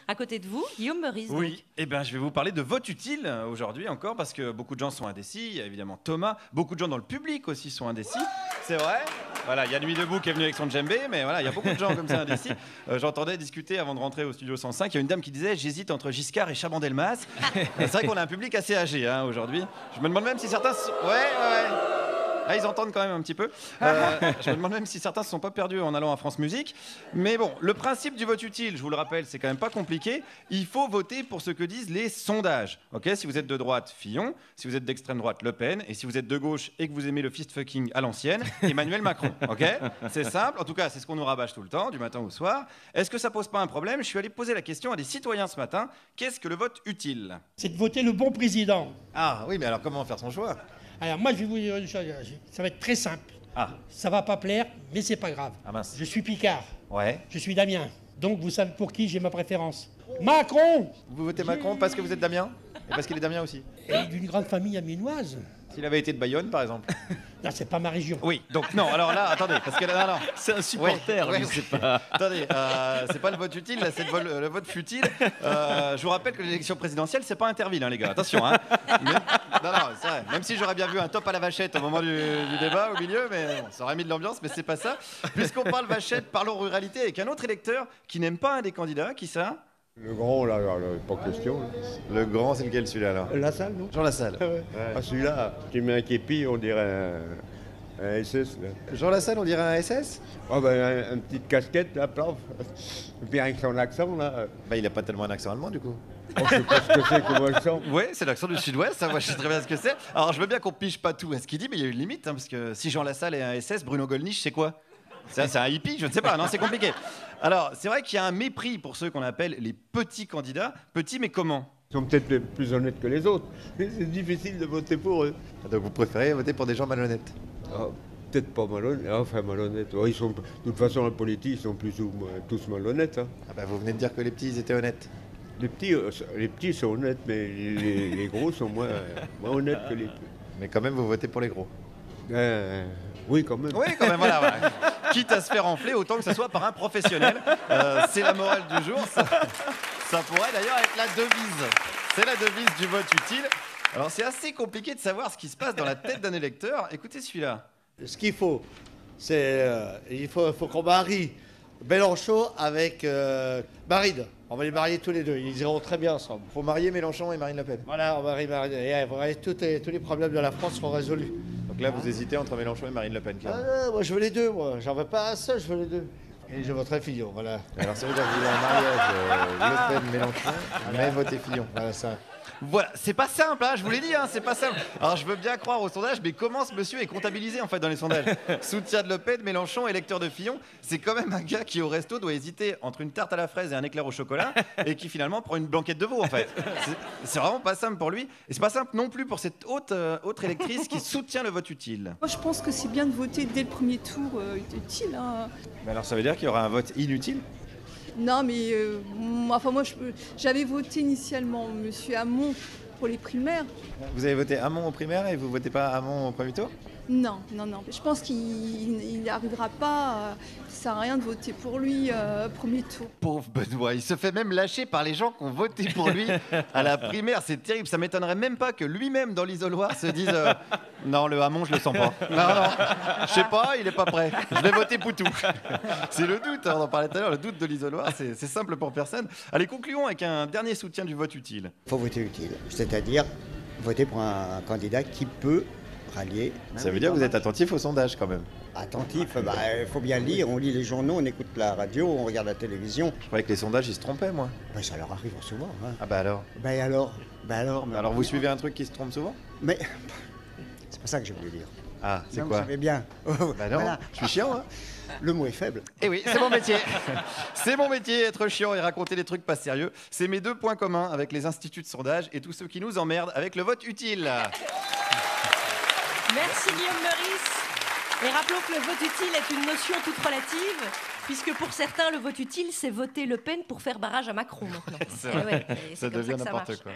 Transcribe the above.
À côté de vous, Guillaume Meurice. Oui, eh ben, je vais vous parler de vote utile aujourd'hui encore parce que beaucoup de gens sont indécis. Il y a évidemment Thomas, beaucoup de gens dans le public aussi sont indécis. C'est vrai. Voilà, il y a Nuit debout qui est venu avec son djembé, mais voilà, il y a beaucoup de gens comme ça indécis. J'entendais discuter avant de rentrer au studio 105. Il y a une dame qui disait j'hésite entre Giscard et Chaban-Delmas. C'est vrai qu'on a un public assez âgé aujourd'hui. Je me demande même si certains. Ouais. Ah, ils entendent quand même un petit peu. Je me demande même si certains ne se sont pas perdus en allant à France Musique. Mais bon, le principe du vote utile, je vous le rappelle, c'est quand même pas compliqué. Il faut voter pour ce que disent les sondages. Ok, si vous êtes de droite, Fillon. Si vous êtes d'extrême droite, Le Pen. Et si vous êtes de gauche et que vous aimez le fist-fucking à l'ancienne, Emmanuel Macron. Ok, c'est simple. En tout cas, c'est ce qu'on nous rabâche tout le temps, du matin au soir. Est-ce que ça pose pas un problème? Je suis allé poser la question à des citoyens ce matin. Qu'est-ce que le vote utile? C'est de voter le bon président. Ah oui, mais alors comment faire son choix? Alors moi, je vais vous dire une chose, ça va être très simple. Ah. Ça va pas plaire, mais c'est pas grave. Ah mince. Je suis Picard. Ouais. Je suis Damien. Donc vous savez pour qui j'ai ma préférence. Macron! Vous votez Macron parce que vous êtes Damien? Et parce qu'il est Damien aussi? Et d'une grande famille amiénoise. S'il avait été de Bayonne, par exemple? Là, c'est pas ma région. Oui, donc non, alors là, attendez, parce que là, non. C'est un supporter, lui, c'est pas... Attendez, c'est pas le vote utile, là, c'est le vote futile. Je vous rappelle que l'élection présidentielle, c'est pas Interville, hein, les gars, attention. Hein. Non, c'est vrai, même si j'aurais bien vu un top à la vachette au moment du débat, au milieu, mais bon, ça aurait mis de l'ambiance, mais c'est pas ça. Puisqu'on parle vachette, parlons ruralité avec un autre électeur qui n'aime pas un des candidats, qui ça? Le grand, là, pas question. Le grand, c'est lequel celui-là, alors? Lassalle, non? Jean Lassalle. Ouais. Ah, celui-là, tu mets un képi, on dirait un SS. Là. Jean Lassalle, on dirait un SS? Ah, ben, une petite casquette, là, plaf. Et puis avec son accent, là. Bah, il a pas tellement un accent allemand, du coup. Oh, je sais pas ce que c'est comme accent. Oui, c'est l'accent du sud-ouest, ça, moi je sais très bien ce que c'est. Alors je veux bien qu'on pige pas tout à ce qu'il dit, mais il y a une limite, hein, parce que si Jean Lassalle est un SS, Bruno Gollnisch, c'est quoi? C'est un hippie, je ne sais pas, non, c'est compliqué. Alors, c'est vrai qu'il y a un mépris pour ceux qu'on appelle les petits candidats. Petits, mais comment? Ils sont peut-être plus honnêtes que les autres. C'est difficile de voter pour eux. Donc vous préférez voter pour des gens malhonnêtes? Ah, peut-être pas malhonnêtes, enfin malhonnêtes. Oh, ils sont, de toute façon, les politiques, ils sont plus ou moins tous malhonnêtes. Hein. Ah bah vous venez de dire que les petits, ils étaient honnêtes. Les petits sont honnêtes, mais les gros sont moins honnêtes que les petits. Mais quand même, vous votez pour les gros? Oui, quand même. Oui, quand même, voilà. Ouais. Quitte à se faire enfler, autant que ce soit par un professionnel. C'est la morale du jour. Ça pourrait d'ailleurs être la devise. C'est la devise du vote utile. Alors, c'est assez compliqué de savoir ce qui se passe dans la tête d'un électeur. Écoutez celui-là. Ce qu'il faut, c'est il faut qu'on marie Mélenchon avec Marine. On va les marier tous les deux, ils iront très bien ensemble. Il faut marier Mélenchon et Marine Le Pen. Voilà, on marie Marine. Et voilà, tous les problèmes de la France seront résolus. Donc là, vous hésitez entre Mélenchon et Marine Le Pen. Moi, je veux les deux, moi. J'en veux pas un seul, je veux les deux. Et je voterai Fillon, voilà. Alors, ça veut dire que vous voulez un mariage Le Pen-Mélenchon, mais votez Fillon. Voilà ça. Voilà, c'est pas simple, hein, je vous l'ai dit, hein, c'est pas simple. Alors je veux bien croire au sondage, mais comment ce monsieur est comptabilisé en fait dans les sondages? Soutien de Le Pen, Mélenchon, électeur de Fillon, c'est quand même un gars qui au resto doit hésiter entre une tarte à la fraise et un éclair au chocolat, et qui finalement prend une blanquette de veau en fait. C'est vraiment pas simple pour lui, et c'est pas simple non plus pour cette autre électrice qui soutient le vote utile. Moi, je pense que c'est bien de voter dès le premier tour utile. Hein. Mais alors ça veut dire qu'il y aura un vote inutile? Non, mais moi, j'avais voté initialement Monsieur Hamon pour les primaires. Vous avez voté Hamon au primaire et vous votez pas Hamon au premier tour? Non. Je pense qu'il n'arrivera pas. Ça sert à rien de voter pour lui premier tour. Pauvre Benoît, il se fait même lâcher par les gens qui ont voté pour lui à la primaire. C'est terrible. Ça m'étonnerait même pas que lui-même dans l'isoloir se dise non, le Hamon, je le sens pas. Non, je sais pas, il est pas prêt. Je vais voter Poutou. C'est le doute. On en parlait tout à l'heure. Le doute de l'isoloir, c'est simple pour personne. Allez, concluons avec un dernier soutien du vote utile. Il faut voter utile, c'est-à-dire voter pour un candidat qui peut rallier. Ça veut dire que vous êtes attentif au sondage quand même. Attentif, il faut bien lire, on lit les journaux, on écoute la radio, on regarde la télévision. Je croyais que les sondages, ils se trompaient, moi. Ben, ça leur arrive souvent. Hein. Ah bah alors? Alors vous suivez un truc qui se trompe souvent? Mais c'est pas ça que je voulais dire. Ah, c'est non, quoi? Vous savez bien. Bah non, Voilà. je suis chiant, hein. Le mot est faible. Eh oui, c'est mon métier. C'est mon métier, être chiant et raconter des trucs pas sérieux. C'est mes deux points communs avec les instituts de sondage et tous ceux qui nous emmerdent avec le vote utile. Merci Guillaume Meurice. Et rappelons que le vote utile est une notion toute relative, puisque pour certains, le vote utile, c'est voter Le Pen pour faire barrage à Macron maintenant. C'est vrai. C'est Ça comme devient que n'importe marche. quoi.